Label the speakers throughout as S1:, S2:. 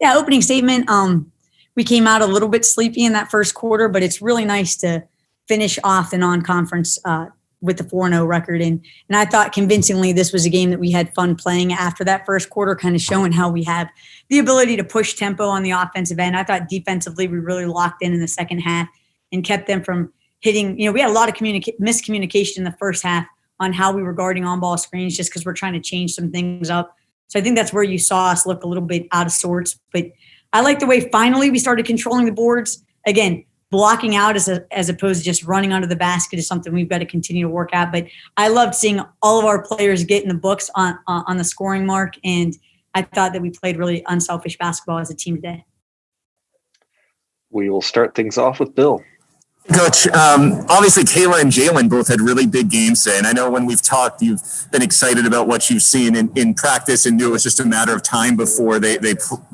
S1: Yeah, opening statement. We came out a little bit sleepy in that first quarter, but it's really nice to finish off the non-conference with the 4-0 record. And I thought convincingly this was a game that we had fun playing after that first quarter, kind of showing how we have the ability to push tempo on the offensive end. I thought defensively we really locked in the second half and kept them from hitting. We had a lot of miscommunication in the first half on how we were guarding on-ball screens just because we're trying to change some things up. So I think that's where you saw us look a little bit out of sorts. But I like the way finally we started controlling the boards. Again, blocking out as opposed to just running under the basket is something we've got to continue to work at. But I loved seeing all of our players get in the books on the scoring mark, and I thought that we played really unselfish basketball as a team today.
S2: We will start things off with Bill.
S3: Coach, obviously Kayla and Jalen both had really big games today, and I know when we've talked, you've been excited about what you've seen in practice and knew it was just a matter of time before they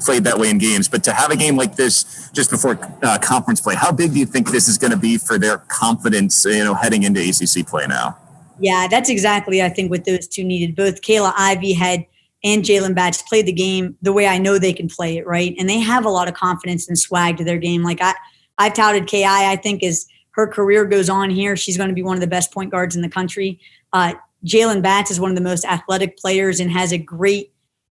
S3: played that way in games. But to have a game like this just before conference play, how big do you think this is going to be for their confidence, heading into ACC play now?
S1: Yeah, that's exactly, I think, what those two needed. Both Kayla Ivey and Jalen Batch played the game the way I know they can play it, right? And they have a lot of confidence and swag to their game. Like I've touted KI, I think as her career goes on here, she's going to be one of the best point guards in the country. Jalen Batts is one of the most athletic players and has a great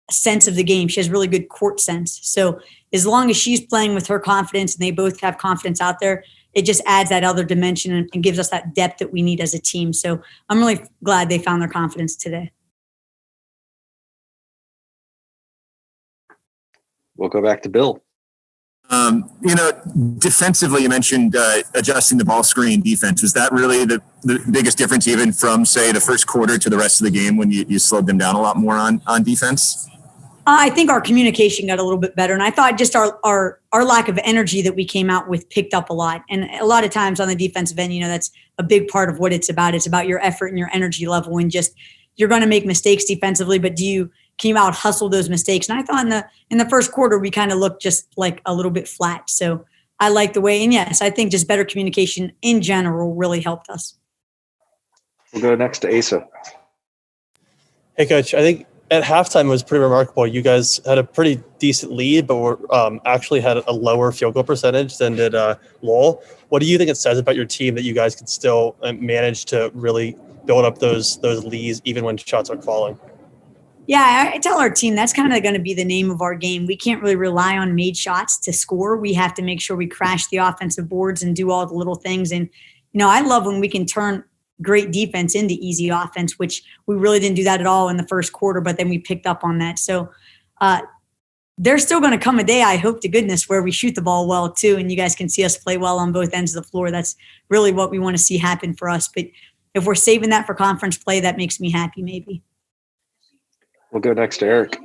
S1: sense of the game. She has really good court sense. So as long as she's playing with her confidence and they both have confidence out there, it just adds that other dimension and gives us that depth that we need as a team. So I'm really glad they found their confidence today.
S2: We'll go back to Bill.
S3: Defensively, you mentioned adjusting the ball screen defense. Was that really the biggest difference even from, say, the first quarter to the rest of the game when you slowed them down a lot more on defense?
S1: I think our communication got a little bit better. And I thought just our lack of energy that we came out with picked up a lot. And a lot of times on the defensive end, that's a big part of what it's about. It's about your effort and your energy level and just you're going to make mistakes defensively, but can you out hustle those mistakes? And I thought in the first quarter, we kind of looked just like a little bit flat. So I like the way, and yes, I think just better communication in general really helped us.
S2: We'll go next to Asa.
S4: Hey, Coach, I think at halftime it was pretty remarkable. You guys had a pretty decent lead, but were actually had a lower field goal percentage than did Lowell. What do you think it says about your team that you guys could still manage to really build up those leads even when shots aren't falling?
S1: Yeah, I tell our team that's kind of going to be the name of our game. We can't really rely on made shots to score. We have to make sure we crash the offensive boards and do all the little things. And, I love when we can turn great defense into easy offense, which we really didn't do that at all in the first quarter, but then we picked up on that. So there's still going to come a day, I hope to goodness, where we shoot the ball well too, and you guys can see us play well on both ends of the floor. That's really what we want to see happen for us. But if we're saving that for conference play, that makes me happy maybe.
S2: We'll go next to Eric.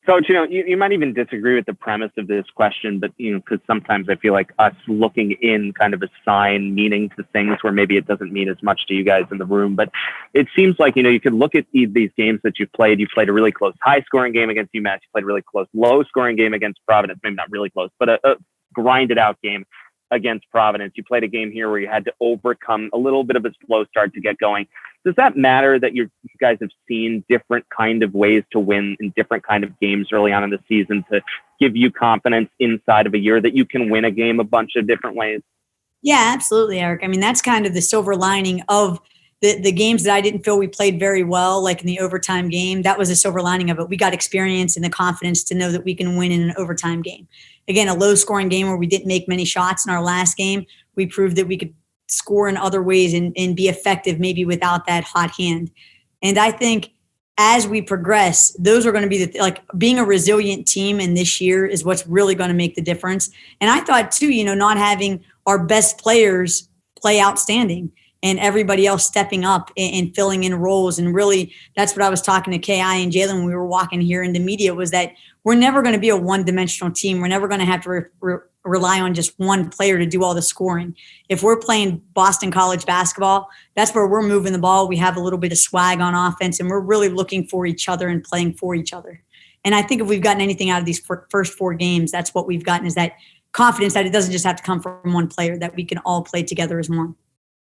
S5: Coach, you might even disagree with the premise of this question, but, because sometimes I feel like us looking in kind of assign meaning to things where maybe it doesn't mean as much to you guys in the room. But it seems like, you could look at these games that you've played. You played a really close high-scoring game against UMass. You played a really close low-scoring game against Providence. Maybe not really close, but a grinded-out game against Providence. You played a game here where you had to overcome a little bit of a slow start to get going. Does that matter that you guys have seen different kind of ways to win in different kind of games early on in the season to give you confidence inside of a year that you can win a game a bunch of different ways?
S1: Yeah, absolutely, Eric. I mean, that's kind of the silver lining of the games that I didn't feel we played very well, like in the overtime game. That was the silver lining of it. We got experience and the confidence to know that we can win in an overtime game. Again, a low-scoring game where we didn't make many shots in our last game, we proved that we could score in other ways and be effective maybe without that hot hand. And I think as we progress, those are going to be being a resilient team in this year is what's really going to make the difference. And I thought too, not having our best players play outstanding and everybody else stepping up and filling in roles. And really that's what I was talking to KI and Jalen when we were walking here into media was that we're never going to be a one-dimensional team. We're never going to have to rely on just one player to do all the scoring. If we're playing Boston College basketball, that's where we're moving the ball. We have a little bit of swag on offense, and we're really looking for each other and playing for each other. And I think if we've gotten anything out of these first four games, that's what we've gotten is that confidence that it doesn't just have to come from one player, that we can all play together as one.